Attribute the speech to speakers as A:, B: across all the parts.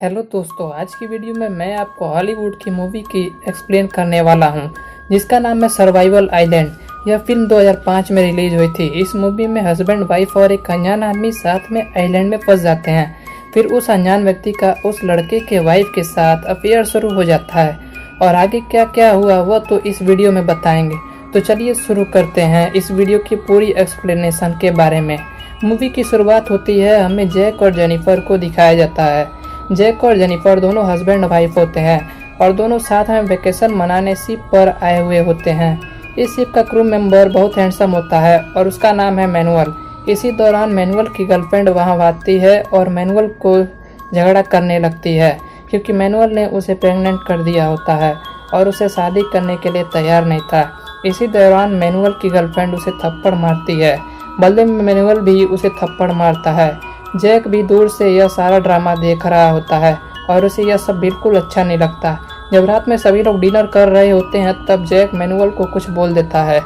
A: Hello दोस्तों, आज की वीडियो में मैं आपको हॉलीवुड की मूवी की एक्सप्लेन करने वाला हूं, जिसका नाम है सर्वाइवल आइलैंड। यह फिल्म 2005 में रिलीज हुई थी। इस मूवी में हस्बैंड वाइफ और एक अनजान आदमी साथ में आइलैंड में फंस जाते हैं। फिर उस अनजान व्यक्ति का उस लड़के के वाइफ के साथ अफेयर शुरू हो जाता है और आगे क्या क्या हुआ वह तो इस वीडियो में बताएंगे। तो चलिए शुरू करते हैं इस वीडियो की पूरी एक्सप्लेनेशन के बारे में। मूवी की शुरुआत होती है, हमें जैक और जेनिफर को दिखाया जाता है। जैक और जेनिफर दोनों हस्बैंड वाइफ होते हैं और दोनों साथ में वेकेशन मनाने शिप पर आए हुए होते हैं। इस शिप का क्रू मेंबर बहुत हैंडसम होता है और उसका नाम है मैनुअल। इसी दौरान मैनुअल की गर्लफ्रेंड वहां आती है और मैनुअल को झगड़ा करने लगती है क्योंकि मैनुअल ने उसे प्रेग्नेंट कर दिया होता है और उसे शादी करने के लिए तैयार नहीं था। इसी दौरान मैनुअल की गर्लफ्रेंड उसे थप्पड़ मारती है। बदले में मैनुअल भी उसे थप्पड़ मारता है। जैक भी दूर से यह सारा ड्रामा देख रहा होता है और उसे यह सब बिल्कुल अच्छा नहीं लगता। जब रात में सभी लोग डिनर कर रहे होते हैं तब जैक मैनुअल को कुछ बोल देता है,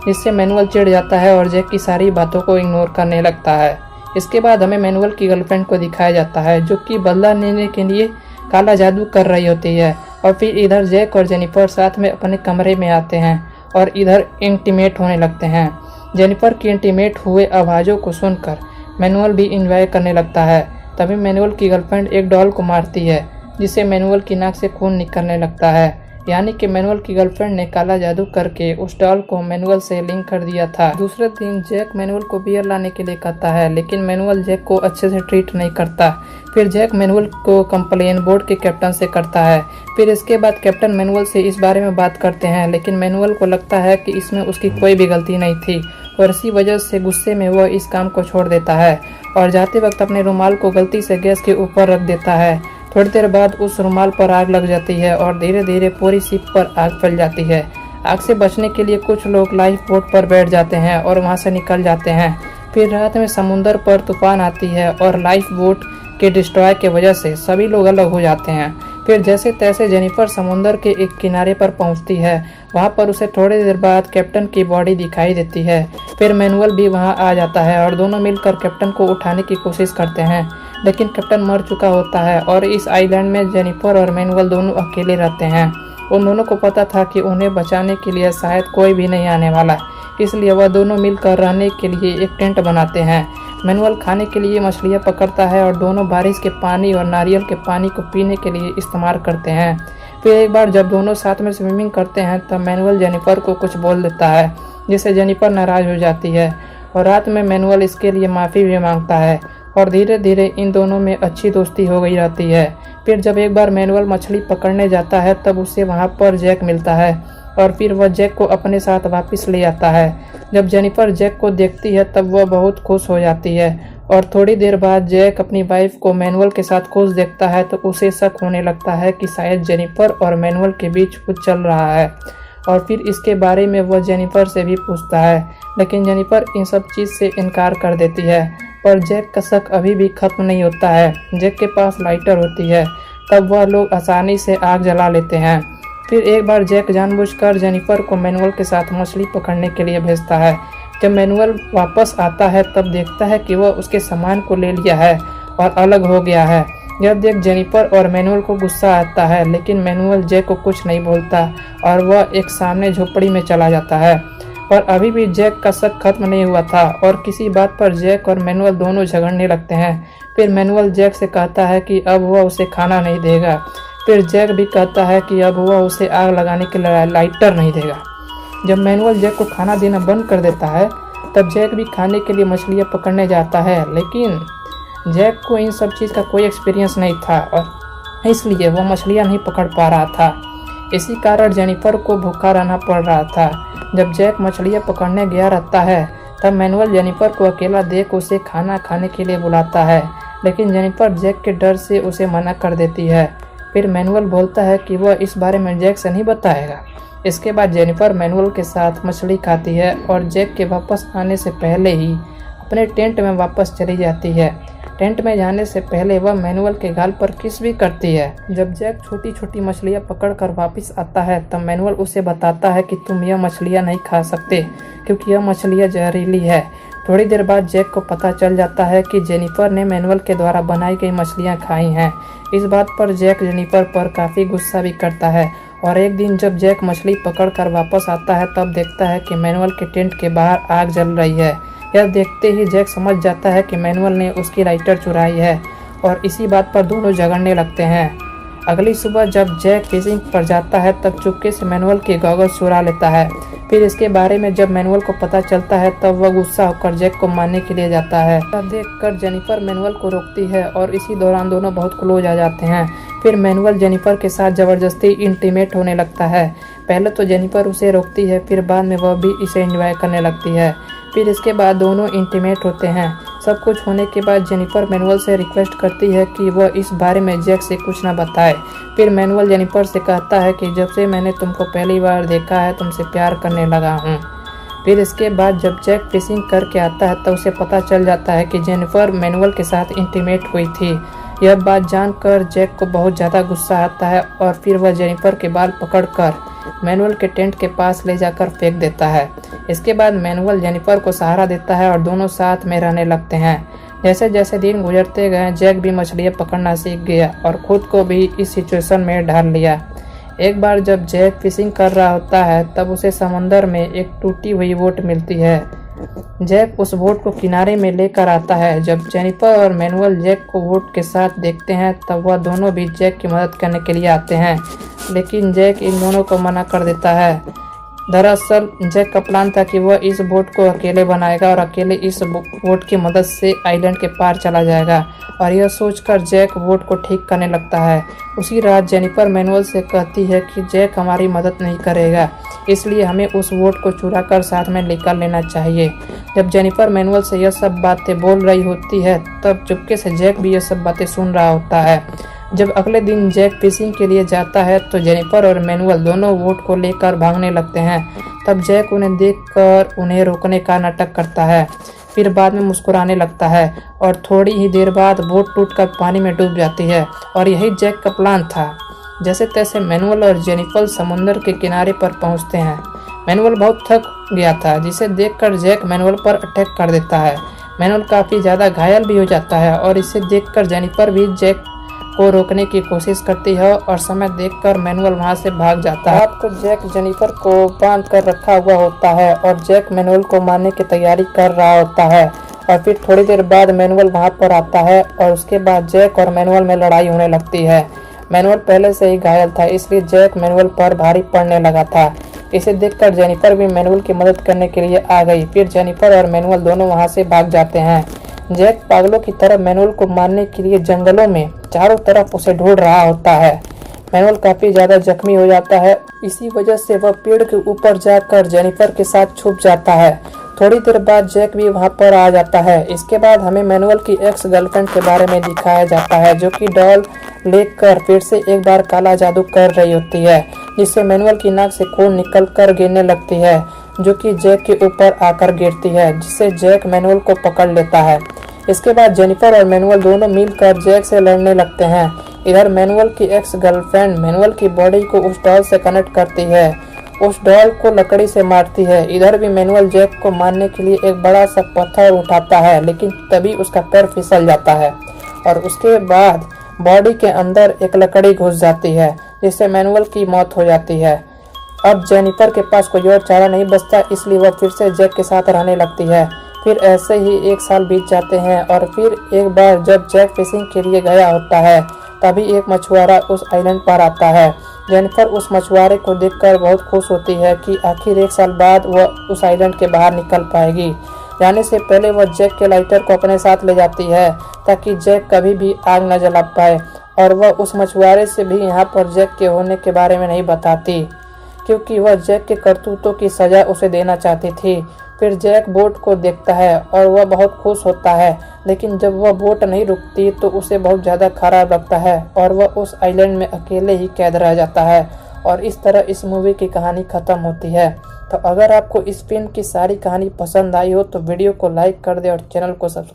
A: जिससे मैनुअल चिढ़ जाता है और जैक की सारी बातों को इग्नोर करने लगता है। इसके बाद हमें मैनुअल की गर्लफ्रेंड को दिखाया जाता है जो कि बदला लेने के लिए काला जादू कर रही होती है। और फिर इधर जैक और जेनिफर साथ में अपने कमरे में आते हैं और इधर इंटीमेट होने लगते हैं। जेनिफर की इंटीमेट हुए आवाज़ों को सुनकर मैनुअल भी इंजॉय करने लगता है। तभी मैनुअल की गर्लफ्रेंड एक डॉल को मारती है, जिससे मैनुअल की नाक से खून निकलने लगता है। यानी कि मैनुअल की गर्लफ्रेंड ने काला जादू करके उस डॉल को मैनुअल से लिंक कर दिया था। दूसरे दिन जैक मैनुअल को बियर लाने के लिए कहता है, लेकिन मैनुअल जैक को अच्छे से ट्रीट नहीं करता। फिर जैक मैनुअल को कंप्लेन बोर्ड के कैप्टन से करता है। फिर इसके बाद कैप्टन मैनुअल से इस बारे में बात करते हैं, लेकिन मैनुअल को लगता है कि इसमें उसकी कोई भी गलती नहीं थी और इसी वजह से गुस्से में वह इस काम को छोड़ देता है और जाते वक्त अपने रुमाल को गलती से गैस के ऊपर रख देता है। थोड़ी देर बाद उस रुमाल पर आग लग जाती है और धीरे धीरे पूरी शिप पर आग फैल जाती है। आग से बचने के लिए कुछ लोग लाइफ बोट पर बैठ जाते हैं और वहां से निकल जाते हैं। फिर रात में समुद्र पर तूफान आती है और लाइफ बोट के डिस्ट्रॉय की वजह से सभी लोग अलग हो जाते हैं। फिर जैसे तैसे जेनिफर समुद्र के एक किनारे पर पहुंचती है। वहां पर उसे थोड़ी देर बाद कैप्टन की बॉडी दिखाई देती है। फिर मैनुअल भी वहां आ जाता है और दोनों मिलकर कैप्टन को उठाने की कोशिश करते हैं, लेकिन कैप्टन मर चुका होता है और इस आइलैंड में जेनिफर और मैनुअल दोनों अकेले रहते हैं। उन दोनों को पता था कि उन्हें बचाने के लिए शायद कोई भी नहीं आने वाला, इसलिए वह दोनों मिलकर रहने के लिए एक टेंट बनाते हैं। मैनुअल खाने के लिए मछलियाँ पकड़ता है और दोनों बारिश के पानी और नारियल के पानी को पीने के लिए इस्तेमाल करते हैं। फिर एक बार जब दोनों साथ में स्विमिंग करते हैं तब मैनुअल जेनिफर को कुछ बोल देता है, जिससे जेनिफर नाराज हो जाती है और रात में मैनुअल इसके लिए माफ़ी भी मांगता है और धीरे धीरे इन दोनों में अच्छी दोस्ती हो गई रहती है। फिर जब एक बार मैनुअल मछली पकड़ने जाता है तब उसे वहाँ पर जैक मिलता है और फिर वह जैक को अपने साथ वापस ले आता है। जब जेनिफर जैक को देखती है तब वह बहुत खुश हो जाती है और थोड़ी देर बाद जैक अपनी वाइफ को मैनुअल के साथ खुश देखता है तो उसे शक होने लगता है कि शायद जेनिफर और मैनुअल के बीच कुछ चल रहा है और फिर इसके बारे में वह जेनिफर से भी पूछता है, लेकिन जेनिफर इन सब चीज़ से इनकार कर देती है। पर जैक का शक अभी भी खत्म नहीं होता है। जैक के पास लाइटर होती है, तब वह लोग आसानी से आग जला लेते हैं। फिर एक बार जैक जानबूझकर जेनिफर को मैनुअल के साथ मछली पकड़ने के लिए भेजता है। जब मैनुअल वापस आता है तब देखता है कि वह उसके सामान को ले लिया है और अलग हो गया है। यह देख जेनिफर और मैनुअल को गुस्सा आता है, लेकिन मैनुअल जैक को कुछ नहीं बोलता और वह एक सामने झोपड़ी में चला जाता है। पर अभी भी जैक का शक खत्म नहीं हुआ था और किसी बात पर जैक और मैनुअल दोनों झगड़ने लगते हैं। फिर मैनुअल जैक से कहता है कि अब वह उसे खाना नहीं देगा। फिर जैक भी कहता है कि अब वह उसे आग लगाने के लिए लाइटर नहीं देगा। जब मैनुअल जैक को खाना देना बंद कर देता है तब जैक भी खाने के लिए मछलियाँ पकड़ने जाता है, लेकिन जैक को इन सब चीज़ का कोई एक्सपीरियंस नहीं था और इसलिए वह मछलियाँ नहीं पकड़ पा रहा था। इसी कारण जेनिफर को भूखा रहना पड़ रहा था। जब जैक मछलियाँ पकड़ने गया रहता है तब मैनुअल जेनिफर को अकेला देख उसे खाना खाने के लिए बुलाता है, लेकिन जेनिफर जैक के डर से उसे मना कर देती है। फिर मैनुअल बोलता है कि वह इस बारे में जैक से नहीं बताएगा। इसके बाद जेनिफर मैनुअल के साथ मछली खाती है और जैक के वापस आने से पहले ही अपने टेंट में वापस चली जाती है। टेंट में जाने से पहले वह मैनुअल के गाल पर किस भी करती है। जब जैक छोटी छोटी मछलियाँ पकड़कर वापस आता है तब मैनुअल उसे बताता है कि तुम यह मछलियाँ नहीं खा सकते क्योंकि यह मछलियाँ जहरीली है। थोड़ी देर बाद जैक को पता चल जाता है कि जेनिफर ने मैनुअल के द्वारा बनाई गई मछलियाँ खाई हैं। इस बात पर जैक जेनिफर पर काफ़ी गुस्सा भी करता है और एक दिन जब जैक मछली पकड़कर वापस आता है तब देखता है कि मैनुअल के टेंट के बाहर आग जल रही है। यह देखते ही जैक समझ जाता है कि मैनुअल ने उसकी लाइटर चुराई है और इसी बात पर दोनों झगड़ने लगते हैं। अगली सुबह जब जैक फिशिंग पर जाता है तब चुपके से मैनुअल के गॉगल्स चुरा लेता है। फिर इसके बारे में जब मैनुअल को पता चलता है तब वह गुस्सा होकर जैक को मारने के लिए जाता है। तब देखकर जेनिफर मैनुअल को रोकती है और इसी दौरान दोनों बहुत क्लोज आ जाते हैं। फिर मैनुअल जेनिफर के साथ ज़बरदस्ती इंटीमेट होने लगता है। पहले तो जेनिफर उसे रोकती है, फिर बाद में वह भी इसे एंजॉय करने लगती है। फिर इसके बाद दोनों इंटीमेट होते हैं। सब कुछ होने के बाद जेनिफर मैनुअल से रिक्वेस्ट करती है कि वह इस बारे में जैक से कुछ ना बताए। फिर मैनुअल जेनिफर से कहता है कि जब से मैंने तुमको पहली बार देखा है तुमसे प्यार करने लगा हूँ। फिर इसके बाद जब जैक फिशिंग करके आता है तब उसे पता चल जाता है कि जेनिफर मैनुअल के साथ इंटीमेट हुई थी। यह बात जानकर जैक को बहुत ज़्यादा गुस्सा आता है और फिर वह जेनिफर के बाल पकड़कर मैनुअल के टेंट के पास ले जाकर फेंक देता है। इसके बाद मैनुअल जेनिफर को सहारा देता है और दोनों साथ में रहने लगते हैं। जैसे जैसे दिन गुजरते गए जैक भी मछलियाँ पकड़ना सीख गया और खुद को भी इस सिचुएशन में ढाल लिया। एक बार जब जैक फिशिंग कर रहा होता है तब उसे समुंदर में एक टूटी हुई बोट मिलती है। जैक उस बोट को किनारे में लेकर आता है। जब जेनिफर और मैनुअल जैक को बोट के साथ देखते हैं तब वह दोनों भी जैक की मदद करने के लिए आते हैं, लेकिन जैक इन दोनों को मना कर देता है। दरअसल जैक का प्लान था कि वह इस बोट को अकेले बनाएगा और अकेले इस बोट की मदद से आइलैंड के पार चला जाएगा और यह सोचकर जैक बोट को ठीक करने लगता है। उसी रात जेनिफर मैनुअल से कहती है कि जैक हमारी मदद नहीं करेगा, इसलिए हमें उस बोट को चुरा कर साथ में लेकर लेना चाहिए। जब जेनिफर मैनुअल से यह सब बातें बोल रही होती है तब चुपके से जैक भी यह सब बातें सुन रहा होता है। जब अगले दिन जैक फिशिंग के लिए जाता है तो जेनिफर और मैनुअल दोनों बोट को लेकर भागने लगते हैं। तब जैक उन्हें देखकर उन्हें रोकने का नाटक करता है, फिर बाद में मुस्कुराने लगता है और थोड़ी ही देर बाद बोट टूटकर पानी में डूब जाती है और यही जैक का प्लान था। जैसे तैसे मैनुअल और जेनिफर समुंदर के किनारे पर पहुंचते हैं। मैनुअल बहुत थक गया था, जिसे देखकर जैक मैनुअल पर अटैक कर देता है। मैनुअल काफ़ी ज़्यादा घायल भी हो जाता है और इसे देखकर जेनिफर भी जैक को रोकने की कोशिश करती है और समय देखकर मैनुअल वहां से भाग जाता है। रात को जैक जेनिफर को बांध कर रखा हुआ होता है और जैक मैनुअल को मारने की तैयारी कर रहा होता है और फिर थोड़ी देर बाद मैनुअल वहां पर आता है और उसके बाद जैक और मैनुअल में लड़ाई होने लगती है। मैनुअल पहले से ही घायल था, इसलिए जैक मैनुअल पर भारी पड़ने लगा था। इसे देखकर जेनिफर भी मैनुअल की मदद करने के लिए आ गई। फिर जेनिफर और मैनुअल दोनों वहां से भाग जाते हैं। जैक पागलों की तरह मैनुअल को मारने के लिए जंगलों में चारों तरफ उसे ढूंढ रहा होता है। मैनुअल काफी ज्यादा जख्मी हो जाता है, इसी वजह से वह पेड़ के ऊपर जाकर जेनिफर के साथ छुप जाता है। थोड़ी देर बाद जैक भी वहां पर आ जाता है। इसके बाद हमें मैनुअल की एक्स गर्लफ्रेंड के बारे में दिखाया जाता है, जो कि डॉल लेकर फिर से एक बार काला जादू कर रही होती है, जिससे मैनुअल की नाक से खून निकल कर गिरने लगती है, जो कि जैक के ऊपर आकर गिरती है, जिससे जैक मैनुअल को पकड़ लेता है। इसके बाद जेनिफर और मैनुअल दोनों मिलकर जैक से लड़ने लगते हैं। इधर मैनुअल की एक्स गर्लफ्रेंड मैनुअल की बॉडी को उस डॉल से कनेक्ट करती है, उस डॉल को लकड़ी से मारती है। इधर भी मैनुअल जैक को मारने के लिए एक बड़ा सा पत्थर उठाता है, लेकिन तभी उसका पैर फिसल जाता है और उसके बाद बॉडी के अंदर एक लकड़ी घुस जाती है, जिससे मैनुअल की मौत हो जाती है। अब जेनिफर के पास कोई और चारा नहीं बचता, इसलिए वह फिर से जैक के साथ रहने लगती है। फिर ऐसे ही 1 साल बीत जाते हैं और फिर एक बार जब जैक फिशिंग के लिए गया होता है तभी एक मछुआरा उस आइलैंड पर आता है। जेनिफर उस मछुआरे को देखकर बहुत खुश होती है कि आखिर 1 साल बाद वह उस आइलैंड के बाहर निकल पाएगी। जाने से पहले वह जैक के लाइटर को अपने साथ ले जाती है ताकि जैक कभी भी आग न जला पाए, और वह उस मछुआरे से भी यहाँ पर जैक के होने के बारे में नहीं बताती, क्योंकि वह जैक के करतूतों की सजा उसे देना चाहती थी। फिर जैक बोट को देखता है और वह बहुत खुश होता है, लेकिन जब वह बोट नहीं रुकती तो उसे बहुत ज़्यादा खराब लगता है और वह उस आइलैंड में अकेले ही कैद रह जाता है। और इस तरह इस मूवी की कहानी ख़त्म होती है। तो अगर आपको इस फिल्म की सारी कहानी पसंद आई हो तो वीडियो को लाइक कर दे और चैनल को सब्सक्राइब